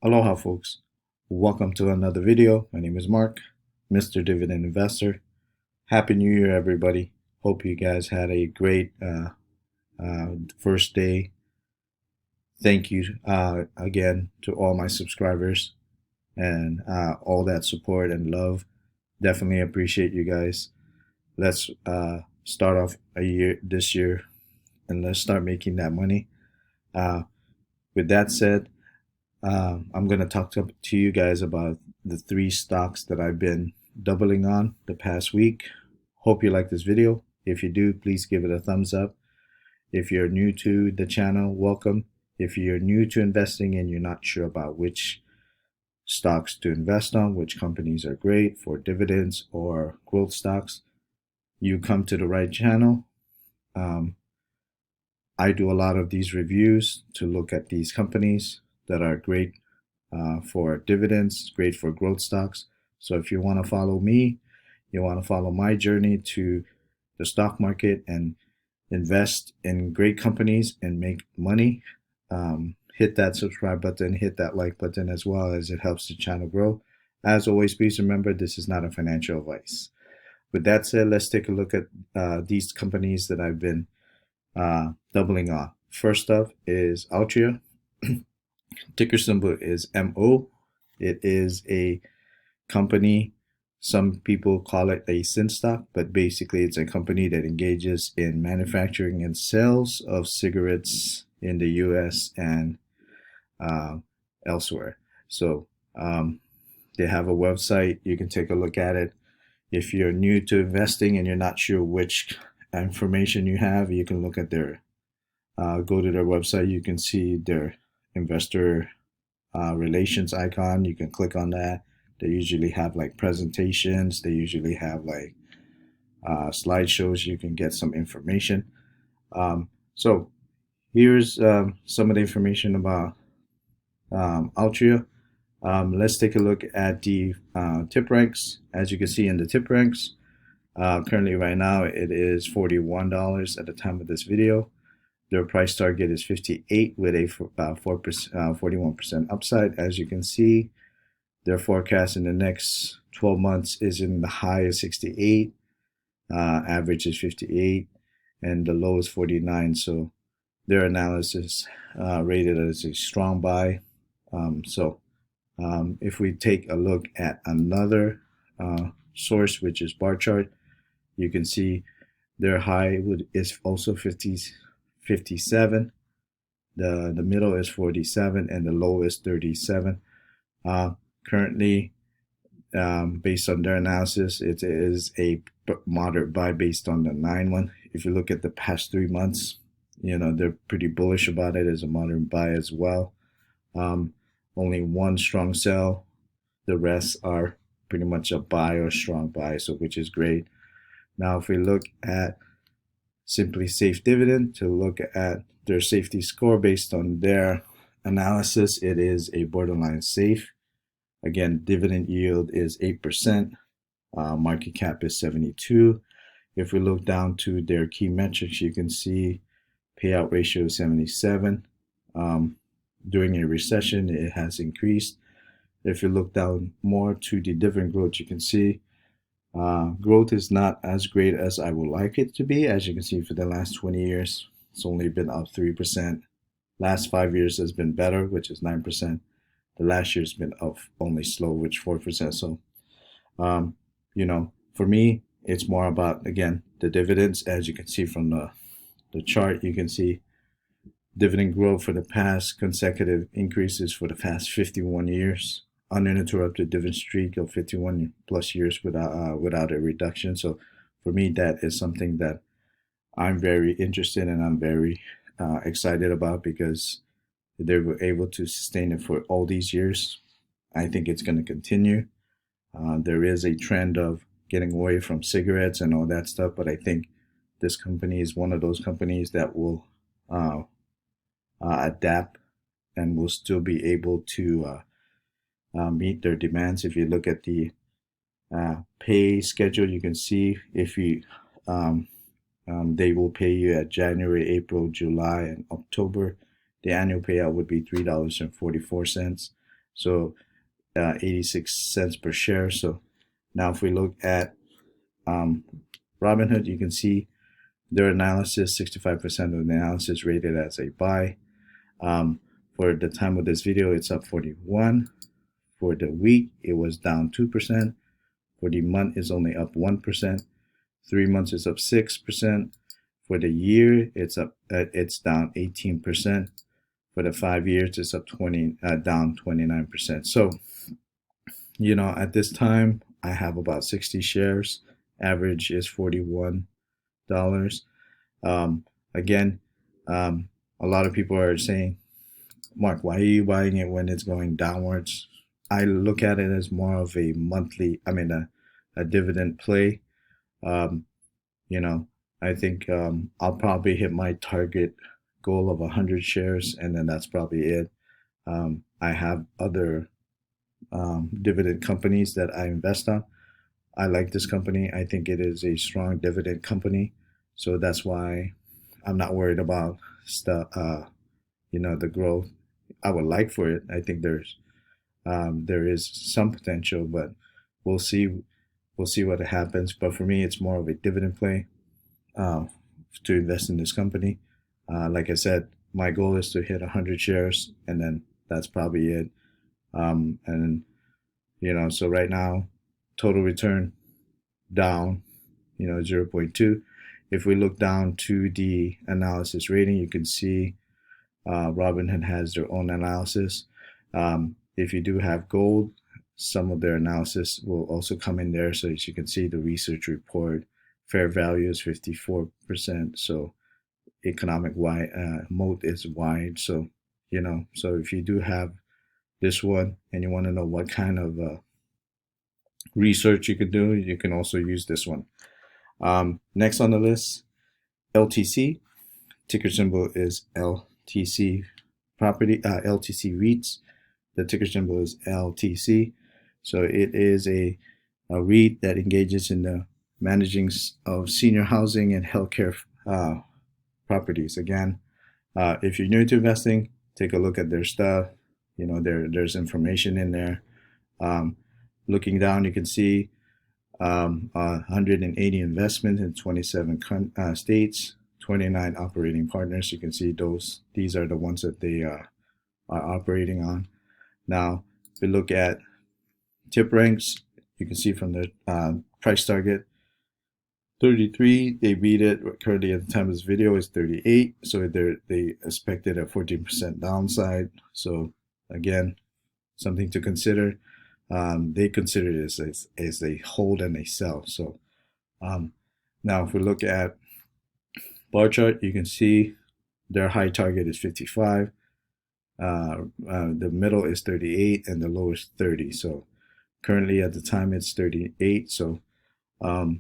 Aloha folks, welcome to another video. My name is Mark, Mr. Dividend Investor. Happy New Year everybody. Hope you guys had a great first day. Thank you again to all my subscribers and all that support and love. Definitely appreciate you guys. Let's start off this year and let's start making that money. With that said, I'm going to talk to you guys about the 3 stocks that I've been doubling on the past week. Hope you like this video. If you do, please give it a thumbs up. If you're new to the channel, welcome. If you're new to investing and you're not sure about which stocks to invest on, which companies are great for dividends or growth stocks, you come to the right channel. I do a lot of these reviews to look at these companies that are great for dividends, great for growth stocks. So if you want to follow me, you want to follow my journey to the stock market and invest in great companies and make money, hit that subscribe button, hit that like button as well, as it helps the channel grow. As always, please remember this is not a financial advice. With that said, let's take a look at these companies that I've been doubling on. First up is Altria. Ticker symbol is MO. It is a company, some people call it a sin stock, but basically it's a company that engages in manufacturing and sales of cigarettes in the US and elsewhere. So they have a website. You can take a look at it. If you're new to investing and you're not sure which information you have, you can look at their, go to their website. You can see their investor relations icon. You can click on that. They usually have like presentations. They usually have like slideshows. You can get some information. So here's some of the information about Altria. Let's take a look at the tip ranks. As you can see in the tip ranks, currently right now it is $41 at the time of this video. Their price target is 58 with a 41% upside. As you can see, their forecast in the next 12 months is in the high of 68, average is 58, and the low is 49. So their analysis rated as a strong buy. If we take a look at another source, which is bar chart, you can see their high is also 57. The middle is 47 and the low is 37. Currently, based on their analysis, it is a moderate buy based on the 9-1. If you look at the past 3 months, you know, they're pretty bullish about it as a moderate buy as well. Only one strong sell. The rest are pretty much a buy or strong buy, so which is great. Now, if we look at Simply Safe Dividend to look at their safety score based on their analysis, it is a borderline safe. Again, dividend yield is 8%. Market cap is 72. If we look down to their key metrics, you can see payout ratio is 77. During a recession, it has increased. If you look down more to the dividend growth, you can see growth is not as great as I would like it to be. As you can see, for the last 20 years, it's only been up 3%. Last 5 years has been better, which is 9%. The last year's been up only slow, which 4%. So, you know, for me, it's more about, again, the dividends. As you can see from the chart, you can see dividend growth for the past consecutive increases for the past 51 years. Uninterrupted dividend streak of 51 plus years without a reduction. So for me, that is something that I'm very interested in and I'm very excited about, because they were able to sustain it for all these years. I think it's going to continue. There is a trend of getting away from cigarettes and all that stuff, but I think this company is one of those companies that will adapt and will still be able to meet their demands. If you look at the pay schedule, you can see if you they will pay you at January, April, July, and October. The annual payout would be $3.44. So 86 cents per share. So now if we look at Robinhood, you can see their analysis, 65% of the analysis rated as a buy. For the time of this video, it's up 41. For the week, it was down 2%. For the month, it's only up 1%. 3 months is up 6%. For the year, it's down 18%. For the 5 years, it's up down 29%. So, at this time, I have about 60 shares. Average is $41. Again, a lot of people are saying, Mark, why are you buying it when it's going downwards? I look at it as more of a a dividend play. I think I'll probably hit my target goal of 100 shares, and then that's probably it. I have other dividend companies that I invest on. I like this company. I think it is a strong dividend company, so that's why I'm not worried about the growth. I would like for it. I think there is some potential, but we'll see. We'll see what happens. But for me, it's more of a dividend play to invest in this company. Like I said, my goal is to hit 100 shares, and then that's probably it. So right now, total return down, 0.2. If we look down to the analysis rating, you can see Robinhood has their own analysis. If you do have gold, some of their analysis will also come in there. So as you can see, the research report, fair value is 54%. So economic moat is wide. So, so if you do have this one and you want to know what kind of research you could do, you can also use this one. Next on the list, LTC. Ticker symbol is LTC LTC REITs. The ticker symbol is LTC. So it is a REIT that engages in the managing of senior housing and healthcare properties. Again, if you're new to investing, take a look at their stuff. There's information in there. Looking down, you can see 180 investments in 27 states, 29 operating partners. You can see these are the ones that they are operating on. Now, if we look at tip ranks, you can see from the price target, 33, they beat it. Currently at the time of this video is 38. So they expected a 14% downside. So again, something to consider. They consider this as a hold and a sell. So now if we look at bar chart, you can see their high target is 55. The middle is 38 and the low is 30. So currently at the time it's 38. So I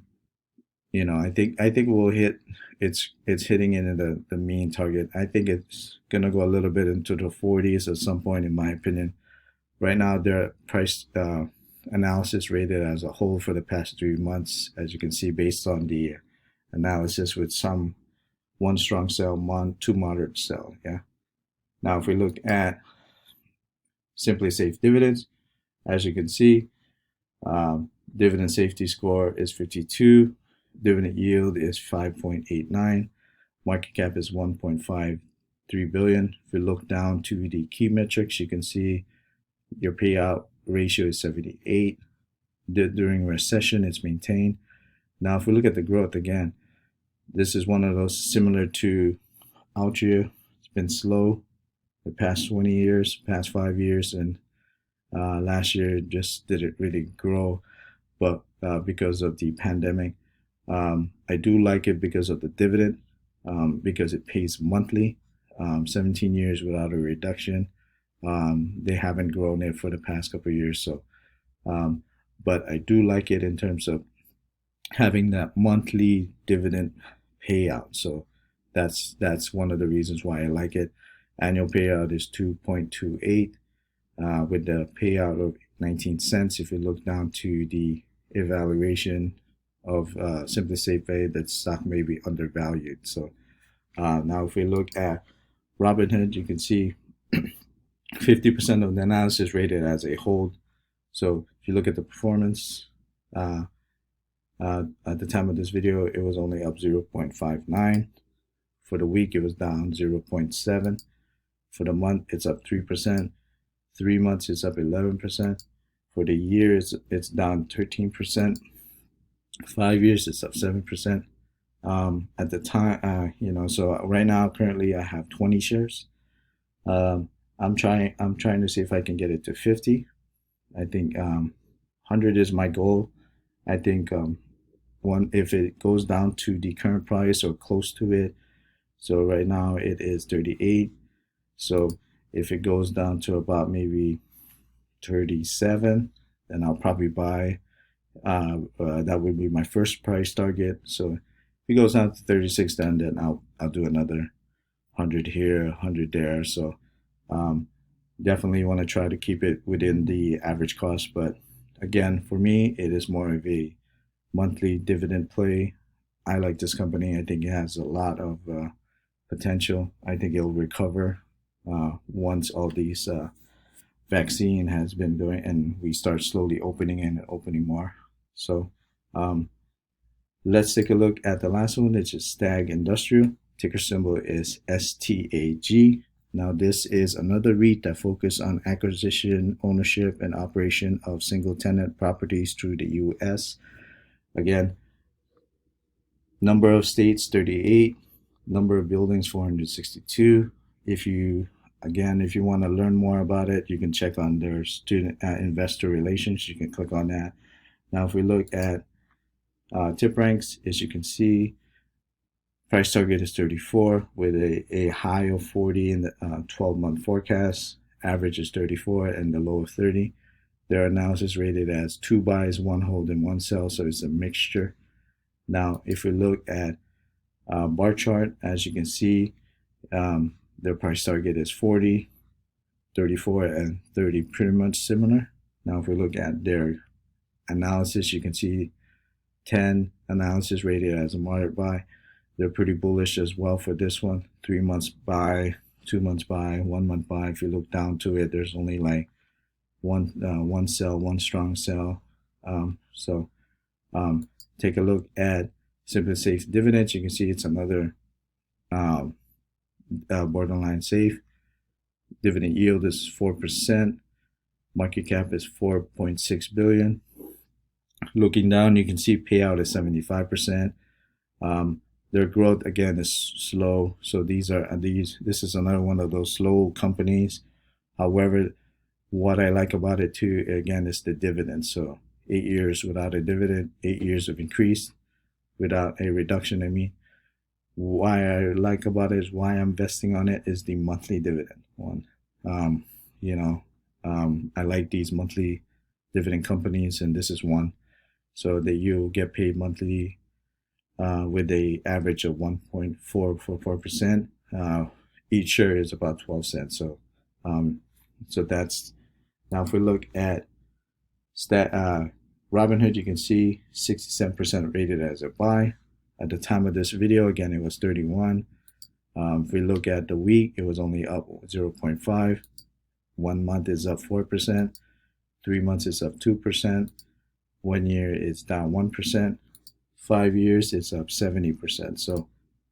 think we'll hit it's hitting into the mean target. I think it's gonna go a little bit into the 40s at some point, in my opinion. Right now, their price analysis rated as a whole for the past 3 months, as you can see, based on the analysis with one strong sell, two moderate sell. Yeah. Now, if we look at Simply Safe Dividends, as you can see, dividend safety score is 52. Dividend yield is 5.89. Market cap is 1.53 billion. If we look down to the key metrics, you can see your payout ratio is 78. During recession, it's maintained. Now, if we look at the growth again, this is one of those similar to Altria. It's been slow the past 20 years, past 5 years, and last year just didn't really grow, but because of the pandemic. I do like it because of the dividend, because it pays monthly, 17 years without a reduction. They haven't grown it for the past couple of years, so but I do like it in terms of having that monthly dividend payout. So that's one of the reasons why I like it. Annual payout is 2.28 with the payout of 19 cents. If you look down to the evaluation of Simply Safe Pay, that stock may be undervalued. So now if we look at Robinhood, you can see 50% of the analysis rated as a hold. So if you look at the performance, at the time of this video, it was only up 0.59. For the week, it was down 0.7. For the month, it's up 3%. 3 months, it's up 11%. For the year, it's down 13%. 5 years, it's up 7%. At the time, so right now, currently, I have 20 shares. I'm trying to see if I can get it to 50. I think 100 is my goal. I think if it goes down to the current price or close to it. So right now it is 38. So if it goes down to about maybe 37, then I'll probably buy. That would be my first price target. So if it goes down to 36, then I'll do another 100 here, 100 there. So definitely want to try to keep it within the average cost. But again, for me, it is more of a monthly dividend play. I like this company. I think it has a lot of potential. I think it'll recover once all these vaccine has been going and we start slowly opening and opening more. So let's take a look at the last one, which is Stag Industrial. Ticker symbol is STAG. Now this is another REIT that focuses on acquisition, ownership, and operation of single-tenant properties through the U.S. Again, number of states 38, number of buildings 462. If you want to learn more about it, you can check on their student investor relations. You can click on that. Now, if we look at tip ranks, as you can see, price target is 34 with a high of 40 in the 12-month forecast. Average is 34 and the low of 30. Their analysis rated as 2 buys, 1 hold, and 1 sell, so it's a mixture. Now, if we look at bar chart, as you can see, their price target is 40, 34, and 30, pretty much similar. Now, if we look at their analysis, you can see 10 analysis rated as a moderate buy. They're pretty bullish as well for this one. 3 months buy, 2 months buy, 1 month buy. If you look down to it, there's only like one sell, one strong sell. Take a look at Simple Safe Dividends. You can see it's another borderline safe. Dividend yield is 4%. Market cap is 4.6 billion. Looking down, you can see payout is 75%. Their growth again is slow. So this is another one of those slow companies. However, what I like about it too, again, is the dividend. So 8 years without a dividend, 8 years of increase without a reduction. I mean, why I like about it is why I'm investing on it is the monthly dividend one. I like these monthly dividend companies, and this is one. So that you get paid monthly with a average of 1.444%. Each share is about 12 cents. So that's, now if we look at Robinhood, you can see 67% rated as a buy. At the time of this video, again, it was 31. If we look at the week, it was only up 0.5. 1 month is up 4%. 3 months is up 2%. 1 year it's down 1%. 5 years it's up 70%. So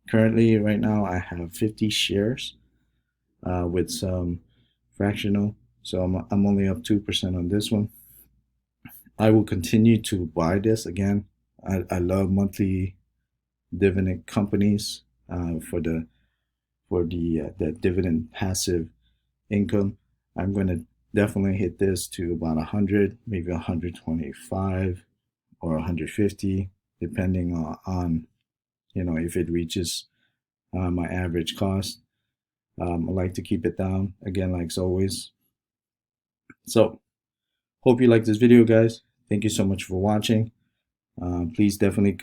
currently right now I have 50 shares with some fractional. So I'm only up 2% on this one. I will continue to buy this. Again, I love monthly dividend companies for the dividend passive income. I'm going to definitely hit this to about 100, maybe 125 or 150, depending on if it reaches my average cost. I like to keep it down, again, like always. So hope you like this video, guys. Thank you so much for watching. Please definitely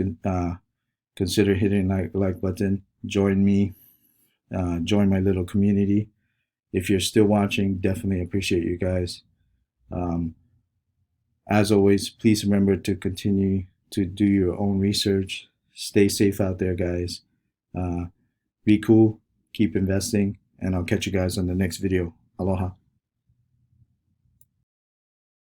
consider hitting like button. Join me. Join my little community. If you're still watching, definitely appreciate you guys. As always, please remember to continue to do your own research. Stay safe out there, guys. Be cool. Keep investing. And I'll catch you guys on the next video. Aloha.